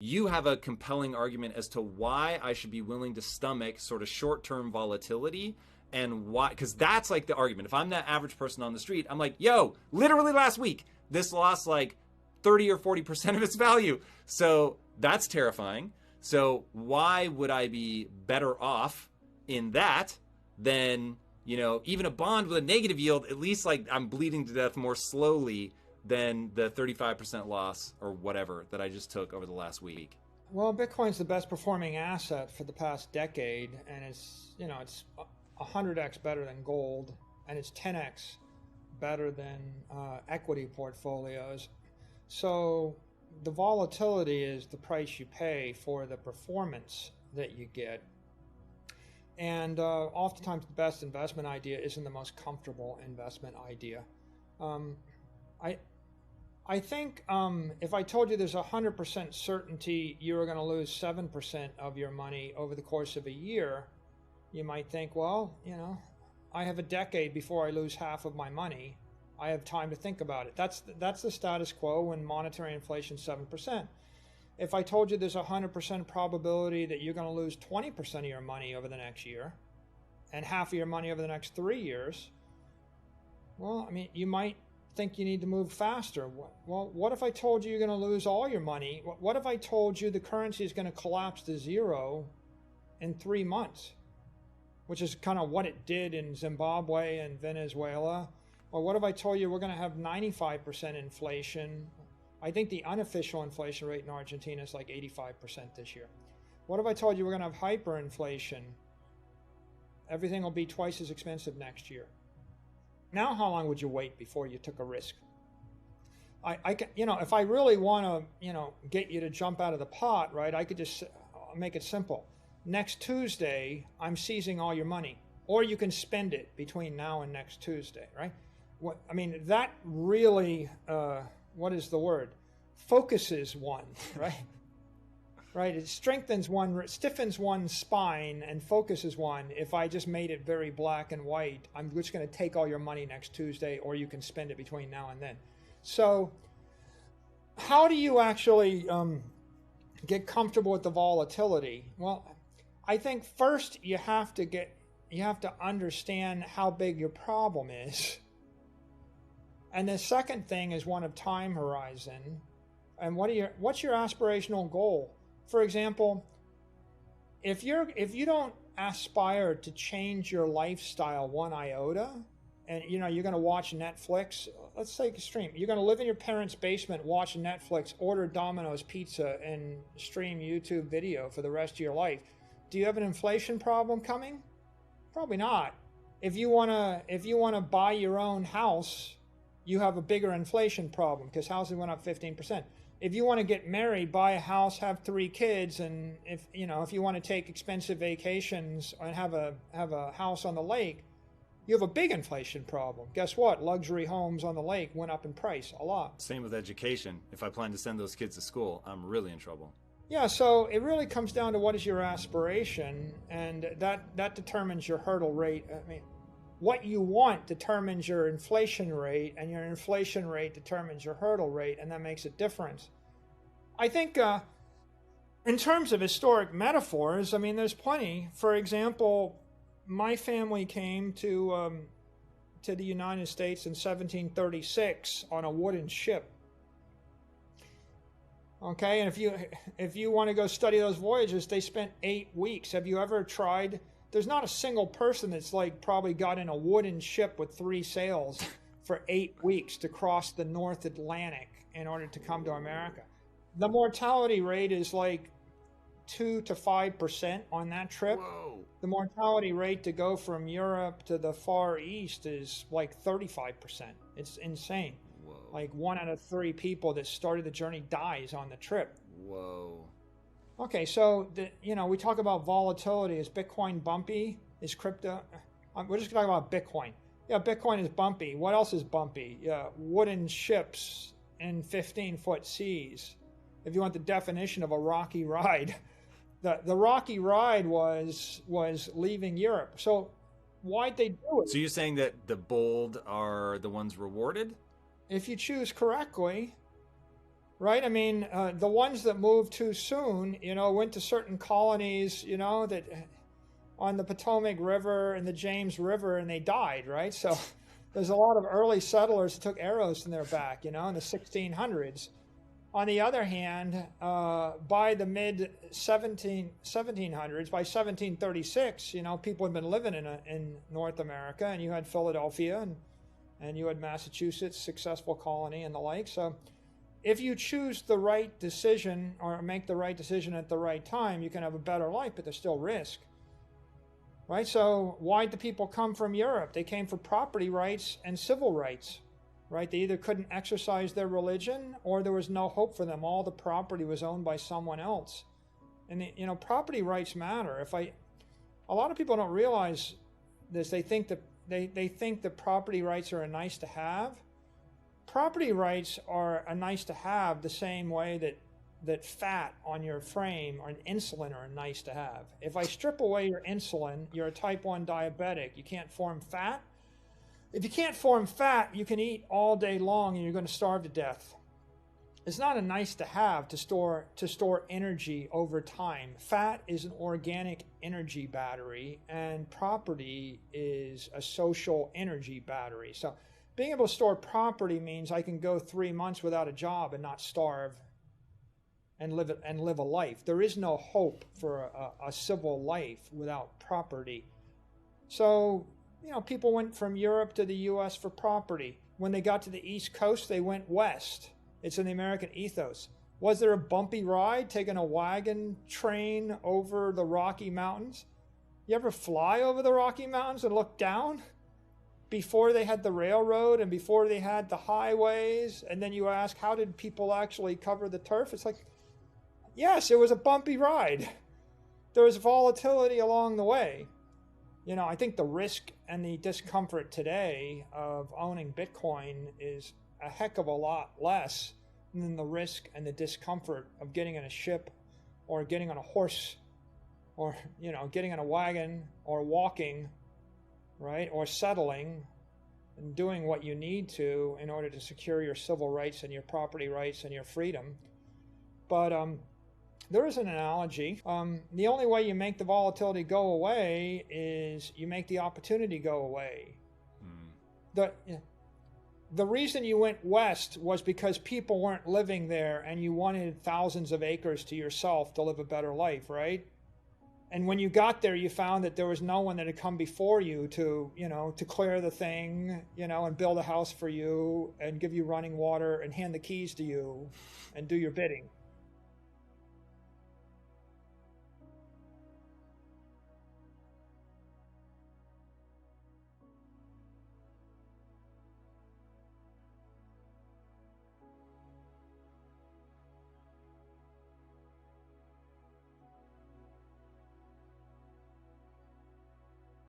you have a compelling argument as to why I should be willing to stomach sort of short-term volatility, and why, because that's like the argument. If I'm that average person on the street, I'm like, yo, literally last week this lost like 30 or 40% of its value. So that's terrifying. So why would I be better off in that than, even a bond with a negative yield? At least like I'm bleeding to death more slowly than the 35% loss or whatever that I just took over the last week. Well, Bitcoin's the best performing asset for the past decade, and it's 100x better than gold, and it's 10x better than equity portfolios. So the volatility is the price you pay for the performance that you get. And oftentimes the best investment idea isn't the most comfortable investment idea. I think if I told you there's 100% certainty you're going to lose 7% of your money over the course of a year, you might think, well, I have a decade before I lose half of my money. I have time to think about it. That's the status quo when monetary inflation is 7%. If I told you there's a 100% probability that you're going to lose 20% of your money over the next year and half of your money over the next 3 years, well, I mean, you might think you need to move faster. Well, what if I told you you're going to lose all your money? What if I told you the currency is going to collapse to zero in 3 months, which is kind of what it did in Zimbabwe and Venezuela? Or what if I told you we're going to have 95% inflation? I think the unofficial inflation rate in Argentina is like 85% this year. What if I told you we're going to have hyperinflation? Everything will be twice as expensive next year. Now, how long would you wait before you took a risk? If I really want to, get you to jump out of the pot, right, I could just make it simple. Next Tuesday, I'm seizing all your money, or you can spend it between now and next Tuesday, right? That really, what is the word? Focuses one, right? Right, it stiffens one's spine and focuses one. If I just made it very black and white, I'm just going to take all your money next Tuesday, or you can spend it between now and then. So how do you actually get comfortable with the volatility? Well, I think first you have to understand how big your problem is. And the second thing is one of time horizon. And what's your aspirational goal? For example, if you don't aspire to change your lifestyle one iota, and you're going to watch Netflix, let's take extreme. You're going to live in your parents' basement, watch Netflix, order Domino's pizza, and stream YouTube video for the rest of your life. Do you have an inflation problem coming? Probably not. If you want to buy your own house, you have a bigger inflation problem because houses went up 15%. If you want to get married, buy a house, have 3 kids, and if you want to take expensive vacations and have a house on the lake, you have a big inflation problem. Guess what? Luxury homes on the lake went up in price a lot. Same with education. If I plan to send those kids to school, I'm really in trouble. Yeah, so it really comes down to what is your aspiration, and that determines your hurdle rate. What you want determines your inflation rate, and your inflation rate determines your hurdle rate, and that makes a difference. I think in terms of historic metaphors, there's plenty. For example, my family came to the United States in 1736 on a wooden ship. Okay, and if you want to go study those voyages, they spent 8 weeks. Have you ever tried? There's not a single person that's probably got in a wooden ship with 3 sails for 8 weeks to cross the North Atlantic in order to come to America. The mortality rate is 2 to 5% on that trip. Whoa. The mortality rate to go from Europe to the Far East is 35%. It's insane. Whoa. 1 out of 3 people that started the journey dies on the trip. Whoa. Okay, so we talk about volatility. Is Bitcoin bumpy? Is crypto? We're just talking about Bitcoin. Yeah, Bitcoin is bumpy. What else is bumpy? Yeah, wooden ships in 15-foot seas. If you want the definition of a rocky ride, the rocky ride was leaving Europe. So why'd they do it? So you're saying that the bold are the ones rewarded? If you choose correctly. right? I mean, the ones that moved too soon, went to certain colonies, that on the Potomac River and the James River, and they died, right? So there's a lot of early settlers who took arrows in their back, in the 1600s. On the other hand, by the mid 1700s, by 1736, people had been living in North America, and you had Philadelphia and you had Massachusetts, successful colony and the like. So if you choose the right decision or make the right decision at the right time, you can have a better life, but there's still risk. Right? So why did the people come from Europe? They came for property rights and civil rights. Right? They either couldn't exercise their religion or there was no hope for them. All the property was owned by someone else. And property rights matter. A lot of people don't realize this. They think that they think that property rights are a nice to have. Property rights are a nice to have the same way that fat on your frame or insulin are nice to have. If I strip away your insulin, you're a type 1 diabetic. You can't form fat. If you can't form fat, you can eat all day long and you're going to starve to death. It's not a nice to have to store energy over time. Fat is an organic energy battery, and property is a social energy battery. So being able to store property means I can go 3 months without a job and not starve and live a life. There is no hope for a civil life without property. So, people went from Europe to the U.S. for property. When they got to the East Coast, they went west. It's in the American ethos. Was there a bumpy ride taking a wagon train over the Rocky Mountains? You ever fly over the Rocky Mountains and look down? Before they had the railroad and before they had the highways, and then you ask, how did people actually cover the turf? It's like, yes, it was a bumpy ride. There was volatility along the way. I think the risk and the discomfort today of owning Bitcoin is a heck of a lot less than the risk and the discomfort of getting in a ship or getting on a horse or, getting on a wagon or walking, right? Or settling and doing what you need to in order to secure your civil rights and your property rights and your freedom. But there is an analogy. The only way you make the volatility go away is you make the opportunity go away. The reason you went west was because people weren't living there and you wanted thousands of acres to yourself to live a better life, right? And when you got there, you found that there was no one that had come before you to clear the thing, and build a house for you and give you running water and hand the keys to you and do your bidding.